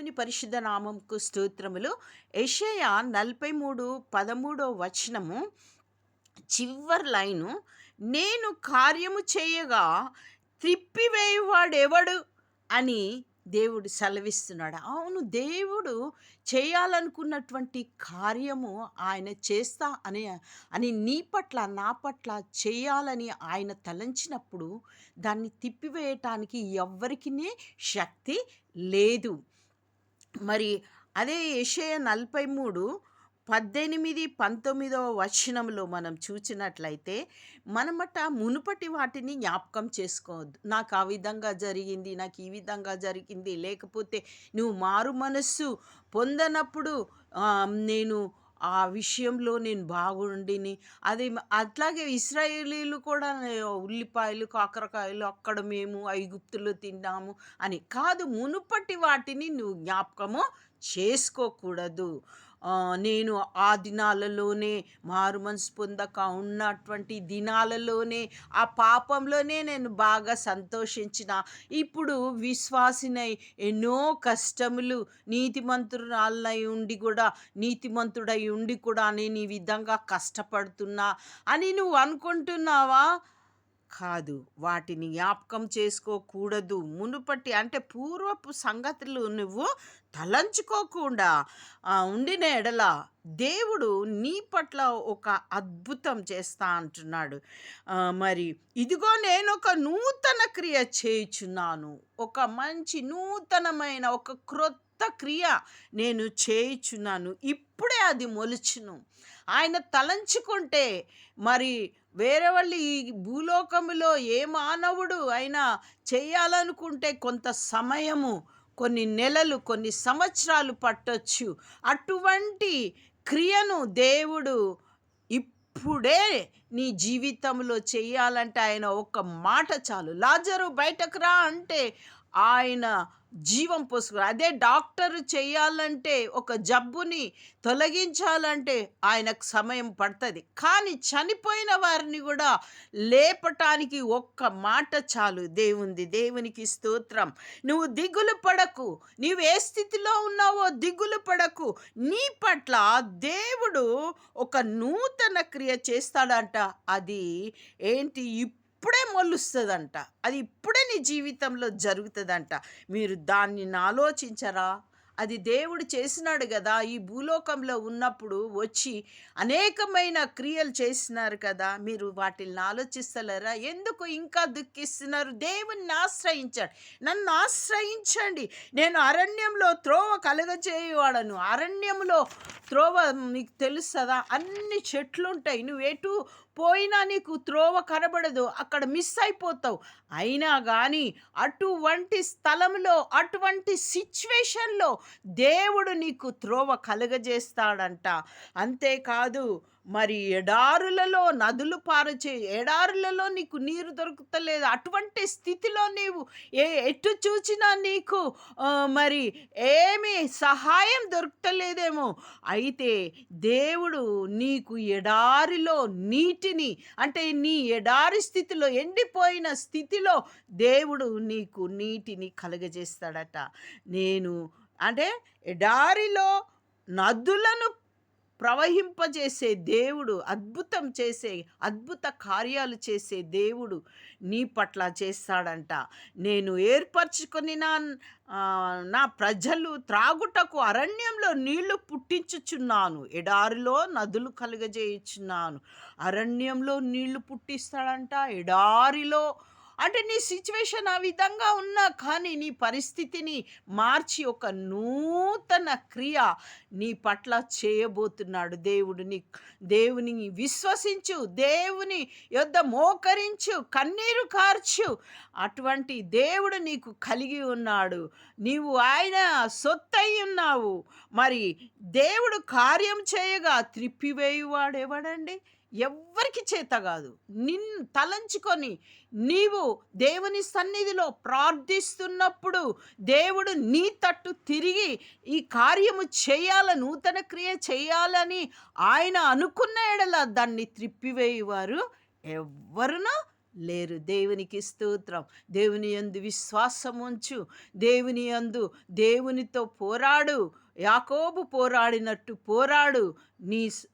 దేవుని పరిశుద్ధ నామంకు స్తోత్రములు. యెషయా 43:13 చివరి లైను, నేను కార్యము చేయగా త్రిప్పివేయువాడెవడు అని దేవుడు సెలవిస్తున్నాడు. అవును, దేవుడు చేయాలనుకున్నటువంటి కార్యము ఆయన చేస్తా అని నీ పట్ల నా పట్ల చేయాలని ఆయన తలంచినప్పుడు దాన్ని తిప్పివేయటానికి ఎవ్వరికినే శక్తి లేదు. మరి అదే యెషయా 43:18-19 మనం చూచినట్లయితే, మనమట మునుపటి వాటిని జ్ఞాపకం చేసుకోవద్దు. నాకు ఆ విధంగా జరిగింది, నాకు ఈ విధంగా జరిగింది, లేకపోతే నువ్వు మారు మనస్సు పొందనప్పుడు నేను ఆ విషయంలో నేను బాగుండిని. అట్లాగే ఇశ్రాయేలీలు కూడా ఉల్లిపాయలు, కాకరకాయలు అక్కడ మేము ఐగుప్తులో తిన్నాము అని కాదు, మునుపటి వాటిని నువ్వు జ్ఞాపకము చేసుకోకూడదు. నేను ఆ దినాలలోనే మారు మనసు పొందక ఉన్నటువంటి దినాలలోనే ఆ పాపంలోనే నేను బాగా సంతోషించిన. ఇప్పుడు విశ్వాసినై ఎన్నో కష్టములు, నీతిమంతుడై ఉండి కూడా నేను ఈ విధంగా కష్టపడుతున్నా అని నువ్వు అనుకుంటున్నావా? కాదు, వాటిని జ్ఞాపకం చేసుకోకూడదు. మునుపటి అంటే పూర్వపు సంగతులు నువ్వు తలంచుకోకుండా ఉండిన ఎడల దేవుడు నీ పట్ల ఒక అద్భుతం చేస్తా అంటున్నాడు. మరి ఇదిగో నేను ఒక నూతన క్రియ చేయుచున్నాను, ఒక మంచి నూతనమైన ఒక క్రొత్త క్రియ నేను చేయుచున్నాను, ఇప్పుడే అది మొలుచును. ఆయన తలంచుకుంటే మరి వేరే వాళ్ళు ఈ భూలోకములో ఏ మానవుడు అయినా చేయాలనుకుంటే కొంత సమయము, కొన్ని నెలలు, కొన్ని సంవత్సరాలు పట్టొచ్చు. అటువంటి క్రియను దేవుడు ఇప్పుడే నీ జీవితంలో చేయాలంటే ఆయన ఒక్క మాట చాలు. లాజరు బయటకు రా అంటే ఆయన జీవం పోసుకు. అదే డాక్టర్ చేయాలంటే, ఒక జబ్బుని తొలగించాలంటే ఆయనకు సమయం పడుతుంది. కానీ చనిపోయిన వారిని కూడా లేపటానికి ఒక్క మాట చాలు. దేవునికి స్తోత్రం. నువ్వు దిగులు పడకు, నీవు ఏ స్థితిలో ఉన్నావో దిగులు పడకు. నీ పట్ల దేవుడు ఒక నూతన క్రియ చేస్తాడంట. అది ఏంటి? ఇప్పుడే మొలుస్తుందంట. అది ఇప్పుడే నీ జీవితంలో జరుగుతుందంట. మీరు దాన్ని ఆలోచించరా? అది దేవుడు చేసినాడు కదా. ఈ భూలోకంలో ఉన్నప్పుడు వచ్చి అనేకమైన క్రియలు చేసినారు కదా. మీరు వాటిని ఆలోచిస్తలేరా? ఎందుకు ఇంకా దుఃఖిస్తున్నారు? దేవుణ్ణి ఆశ్రయించండి, నన్ను ఆశ్రయించండి. నేను అరణ్యంలో త్రోవ కలుగజేయువాడను. అరణ్యంలో త్రోవ మీకు తెలుస్తుందా? అన్ని చెట్లు ఉంటాయి, నువ్వు ఎటు పోయినా నీకు త్రోవ కనబడదు, అక్కడ మిస్ అయిపోతావు. అయినా కానీ అటువంటి స్థలంలో, అటువంటి సిచ్యువేషన్లో దేవుడు నీకు త్రోవ కలుగజేస్తాడంట. అంతేకాదు, మరి ఎడారులలో నదులు ఎడారులలో నీకు నీరు దొరుకుతలేదు. అటువంటి స్థితిలో నీవు ఎటు చూచినా నీకు మరి ఏమీ సహాయం దొరుకుతలేదేమో. అయితే దేవుడు నీకు ఎడారిలో నీటిని, అంటే నీ ఎడారి స్థితిలో, ఎండిపోయిన స్థితిలో దేవుడు నీకు నీటిని కలుగజేస్తాడట. అంటే ఎడారిలో నదులను ప్రవహింపజేసే దేవుడు, అద్భుత కార్యాలు చేసే దేవుడు నీ పట్ల చేస్తాడంట. నేను ఏర్పరచుకొని నా ప్రజలు త్రాగుటకు అరణ్యంలో నీళ్లు పుట్టించుచున్నాను, ఎడారిలో నదులు కలుగజేయుచున్నాను. అరణ్యంలో నీళ్లు పుట్టిస్తాడంట, ఎడారిలో. అంటే నీ సిచ్యువేషన్ ఆ విధంగా ఉన్నా కానీ నీ పరిస్థితిని మార్చి ఒక నూతన క్రియ నీ పట్ల చేయబోతున్నాడు దేవుడు. దేవుని విశ్వసించు, దేవుని యొద్ద మోకరించు, కన్నీరు కార్చు. అటువంటి దేవుడు నీకు కలిగి ఉన్నాడు. నీవు ఆయన సొత్తై ఉన్నావు. మరి దేవుడు కార్యం చేయగా త్రిప్పివేయువాడెవడండి? ఎవ్వరికి చేత కాదు. నిన్ను తలంచుకొని నీవు దేవుని సన్నిధిలో ప్రార్థిస్తున్నప్పుడు దేవుడు నీ తట్టు తిరిగి ఈ కార్యము నూతన క్రియ చేయాలని ఆయన అనుకున్న ఎడల దాన్ని త్రిప్పివేయువారు ఎవ్వరునూ లేరు. దేవునికి స్తోత్రం. దేవుని యందు విశ్వాసం ఉంచు. దేవుని యందు దేవునితో పోరాడు. యాకోబు పోరాడినట్టు పోరాడు.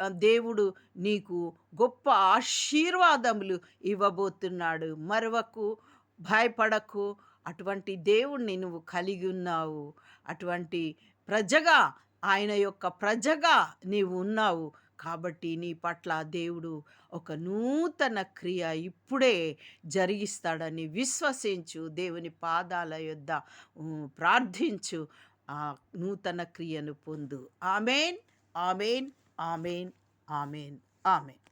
దేవుడు నీకు గొప్ప ఆశీర్వాదములు ఇవ్వబోతున్నాడు. మరవకు, భయపడకు. అటువంటి దేవుణ్ణి నువ్వు కలిగి ఉన్నావు. అటువంటి ప్రజగా, ఆయన యొక్క ప్రజగా నీవు ఉన్నావు. కాబట్టి నీ పట్ల దేవుడు ఒక నూతన క్రియ ఇప్పుడే జరిగిస్తాడని విశ్వసించు. దేవుని పాదాల యొద్ద ప్రార్థించు. ఆ నూతన క్రియను పొందు. ఆమేన్, ఆమేన్, ఆమేన్, ఆమేన్, ఆమేన్.